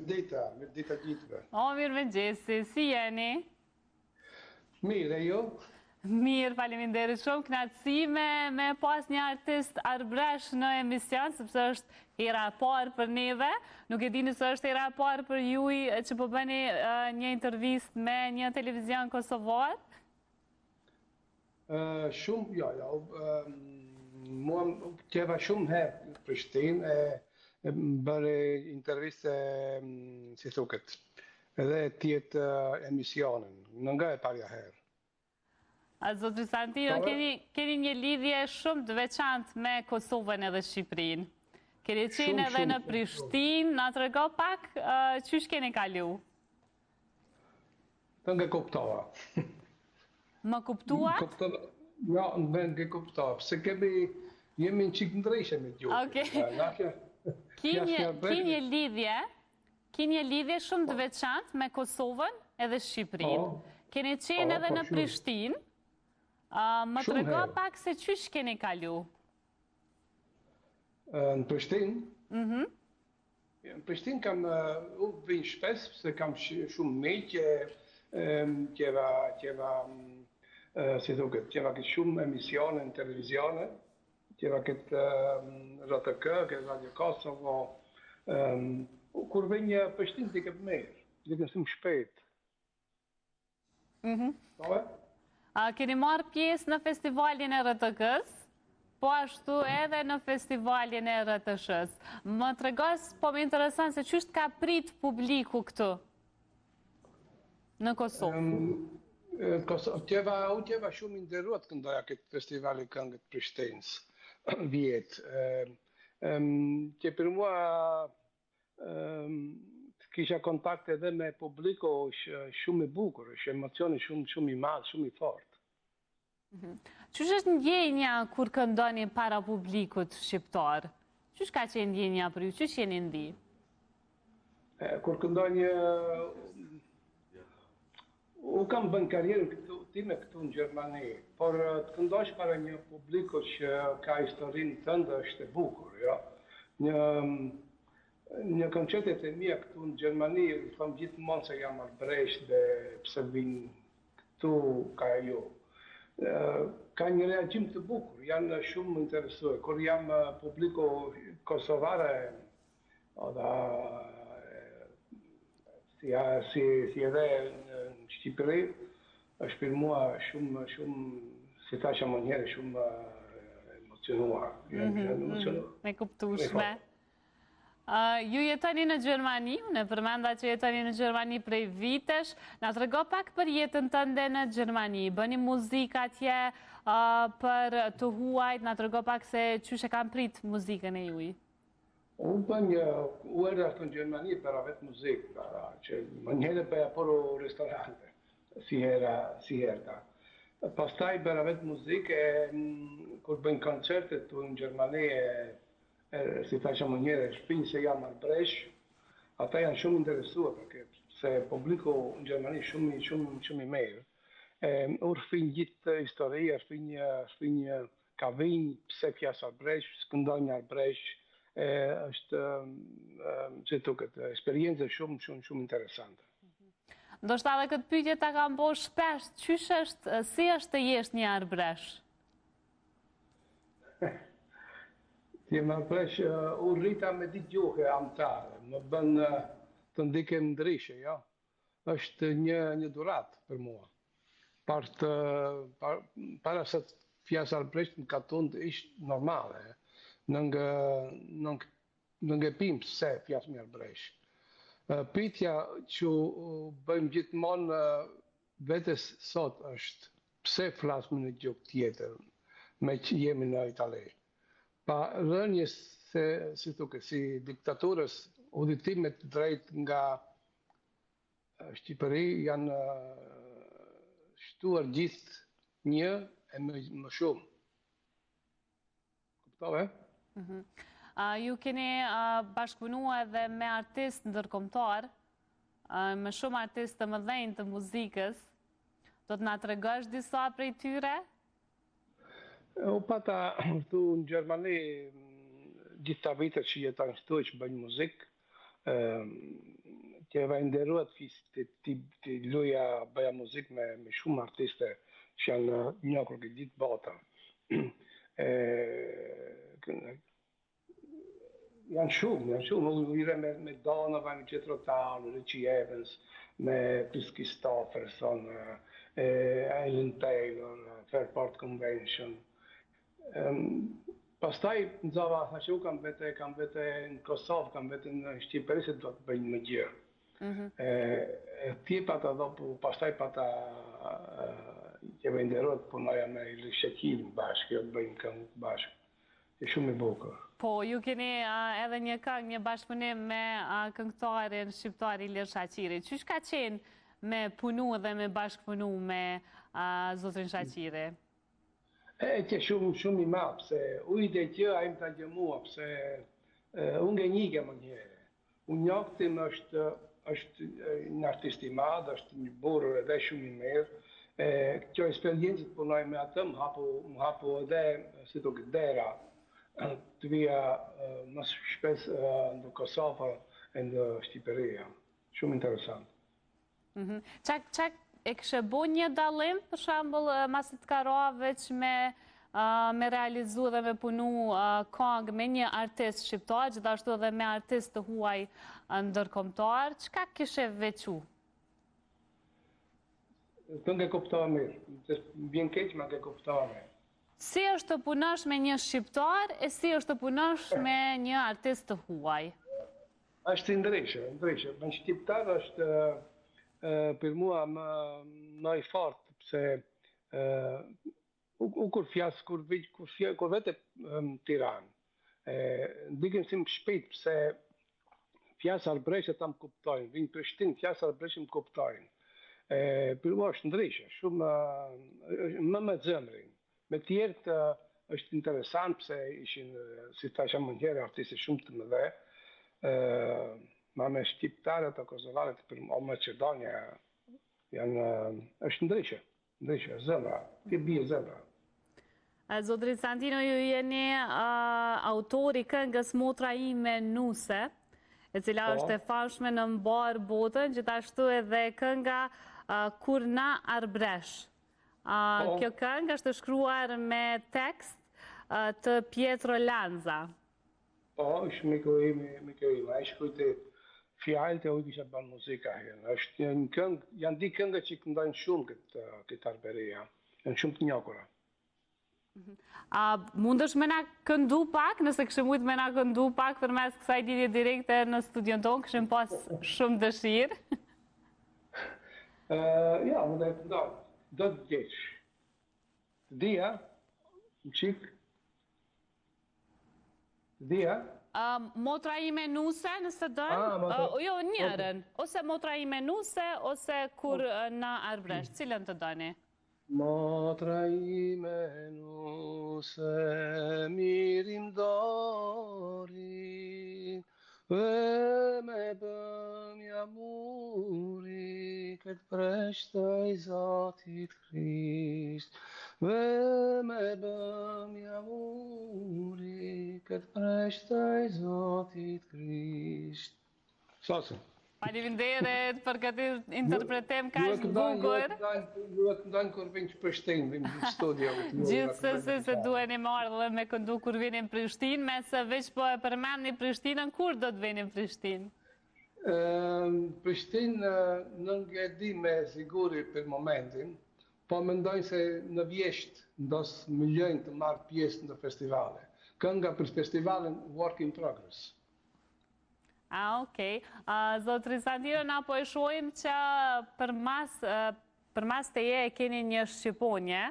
mirëdita gjithëve. O, mirë me gjesi, si jeni? Mirë, e jo? Mirë, faleminderit shumë, knatësi me pas një artist arbresh në emision, sepse është hera e parë për neve. Nuk e dini se është hera e parë për juj që po bëni një intervist me një televizion kosovar? Shumë, ja. Mua qeva shumë herë në Prishtinë e bërë interviste, si thuket, edhe tjetë emisionin, në nga e parja herë. Zotri Santino, keni një lidhje shumë të veçantë me Kosovën edhe Shqipërinë. Keni qenë edhe në Prishtinë, na trego pak qysh keni kalu? Të nga kuptova. Më kuptuat? Ja, nga kuptova, pëse jemi në qikë ndrejshë me gjuhë. Ki një lidhje shumë të veçantë me Kosovën edhe Shqipërinë. Keni qenë edhe në Prishtinë. Më të rego pak se qysh keni kalu? Në Prishtinë? Në Prishtinë kam vinë shpes, se kam shumë meqë, si thuket, qeva këtë shumë emisione në televizione, qeva këtë RTK, këtë Radio Kosovo, kur venjë Prishtinë t'i këtë merë, t'i këtë shumë shpet. Keni marrë pjesë në festivalin e RTK-s, po ashtu edhe në festivalin e RTS-s. Më të regos, po më interesant se qështë ka prit publiku këtu në Kosovë? Tjeva shumë inderuat këndoja këtë festivali këngët Prishtinës vjetë. Që për mua kisha kontakt edhe me publiko shumë i bukur, është emocioni shumë i madhë, shumë i fort. Qysh është ndjenja kur këndoni para publikut shqiptar? Qysh ka qenë ndjenja për ju? Qysh jeni ndi? Kur këndoj u kam bën karierën time këtu në Gjermani, por të këndosh para një publiko që ka historinë tënde është e bukur, jo? Një koncertet e mia këtu në Gjermani, thëmë gjithmonë se jam arbresh dhe pse vinë këtu ka ju. Ka një reagjim të bukur, janë shumë interesuar. Kur jam publiko kosovare, si edhe në Shqipëri, është për mua shumë, si thasha më njerë, shumë emocionuar. Me kuptueshme. Ju jetoni në Gjermani, unë e përmenda që jetoni në Gjermani prej vitesh. Na të rego pak për jetën tënde në Gjermani. Bëni muzikë atje për të huajt, na të rego pak se qysh e kam prit muzikën e juj. U era në Gjermani për avet muzikë, që më njëre për aporo restorante, si herta. Pastaj për avet muzikë, kur bëjnë koncertet të në Gjermani, si thasha më njëre, shpinjë se jam arbresh, ata janë shumë interesua, se publiku në Gjermani shumë i merë. Urfin gjithë historia, shpinjë ka vinjë, pse fjas arbresh, s'këndonjë arbresh, është, që tuket, eksperiencë shumë interesante. Ndoshta edhe këtë pyetje ta kam bo shpesh, qysh është, si është të jesh një arbresh? Ti më presh, u rrita me ditë gjuhë amtare, më bën të ndikem ndryshe, jo? Është një durat për mua. Para se të fjas arbresh në katun të ishtë normale, nuk e pim se fjas me arbresh. Pyetja që bëjmë gjithmonë vetes sot është pse flasmë në gjuhë tjetër me që jemi në Itali. Pa rënjes se, si diktaturës, udhëtimet drejt nga Shqipëri janë shtuar gjithë një e më shumë. Kuptove? Ju keni bashkëpunua edhe me artistë ndërkombëtar, me shumë artistë të mëdhenj të muzikës. Do të na tregosh disa prej tyre? U pata këtu në Gjermani gjitha vitet që jetan këtu që bëjnë muzikë, që venderuat të luja bëja muzikë me shumë artiste që janë njohur këtë ditë bota. Janë shumë. U ire me Donovan, Jethro Tull, Richie Evans, me Chris Christopherson, Alan Taylor, Fairport Convention. Pastaj nxova, thashë u kam vete në Kosovë, kam vete në Shqipëri se do të bëjnë më gjë. Ti pata dopo, pastaj pata që venderot punoja me Ilir Shekilin bashkë, jo bëjnë këngë bashkë. E shumë i bukur. Po, ju keni edhe një këngë, një bashkëpunim me këngëtarin shqiptar Ilir Shaqiri. Qysh ka qenë me punu dhe me bashkëpunu me zotrin Shaqiri? Që shumë i madh, pse ujtë e që a im të gjëmua, pse unë nge njike më njëre. Unë njohtim është një artist i madh, është një burë edhe shumë i mirë. Kjo eksperiencë të punoj me atë, më hapu edhe, si të këtë dera, të vija më shpes në Kosovë e në Shqipëria. Shumë interesant. Qak e kështë bo një dalim, për shambull, masit ka roa veç me realizu dhe me punu këngë me një artist shqiptar, gjithashtu edhe me artist të huaj ndërkombëtar, qka kështë veçu? Këngë e kuptoha mirë, vjen keq ma ke kuptoha mirë. Si është të punosh me një shqiptar e si është të punosh me një artist të huaj? Është ndryshe. Në shqiptar është për mua më i fortë, pse kur fjas, kur vete në Tiranë, ndikin si më shpejt, pse fjas arbreshe ta më kuptojnë, vinë Prishtinë, fjas arbreshe më kuptojnë. Për mua është ndryshe, shumë më zemrin. Me tjerët është interesant, pse ishin, si ta isha më njëre, artisti shumë të mëdhe, ma me shqiptarët o kosovarët o Macedonia, është ndryshe, zemra, ti bie zemra. Zotri Santino, ju jeni autori këngës Motra ime Nuse, e cila është e famshme në mbar botën, gjithashtu edhe kënga Kur na arbresh. Kjo këngë është shkruar me tekst të Pietro Lanza. Po, është Miko ime, a shkrujtë fjallët e u kisha banë muzika. Është një këngë, janë di këngë që këndojnë shumë këtë arberia, janë shumë të njokura. Mund është me na këndu pak, nëse këshë mujtë me na këndu pak për mes kësaj lidhje direkte në studion tonë, këshëm pas shumë dëshirë? Ja, mund e këndojnë. Do të gjesh. Dhja, në qikë. Dhja. Motra ime Nuse, nëse dënë? Jo, njërën. Ose Motra ime Nuse, ose Kur na arbresh. Cilën të dëni? Motra ime Nuse, mirim dori, dhe me bëmja muri, këtë preshtoj Zotit Krisht. Dhe me bëmja muri, këtë preshtoj Zotit Krisht. Sasë. Faleminderit për këtë interpretim kaq bukur. Ju e këndojnë kur vinë që Prishtinë, vinë në studio. Gjithsesi se duheni marrë dhe me këndu kur vini në Prishtinë, me se veç po e përmendni Prishtinën, kur do të vini në Prishtinë? Prishtinë nuk e di me siguri për momentin, po mendoj se në vjesht ndos më lejnë të marrë pjesë në festivale. Kënga për festivalin Work in Progress. Okej. Zotri Santino, na po e shohim që për mas të je e keni një shqiponje,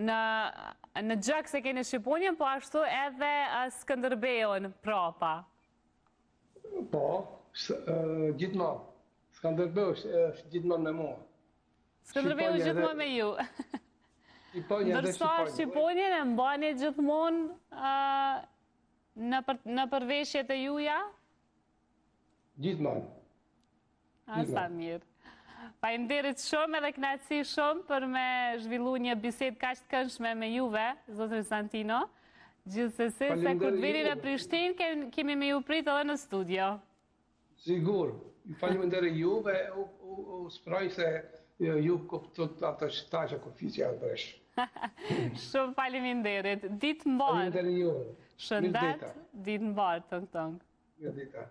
në gjëk se keni shqiponje, po ashtu edhe Skënderbeun prapa. Po, gjithmonë. Skënderbeu është gjithmonë me mua. Skënderbeu gjithmonë me ju. Ndërsa shqiponjen e mbani gjithmonë në përveshjet e juja? Gjithmonë. Sa mirë. Faleminderit shumë edhe kënaqësi shumë për me zhvillu një bisedë kaq të këndshme me juve, zotri Santino. Gjithsesi, se kur të vini në Prishtinë, kemi me ju prit edhe në studio. Sigur. Faleminderit juve, u sproj se ju kuptot atë që oficial bresh. Shumë faleminderit. Ditë mbarë. Faleminderit juve. Shëndet, ditë mbarë, tëng. Mirë dita.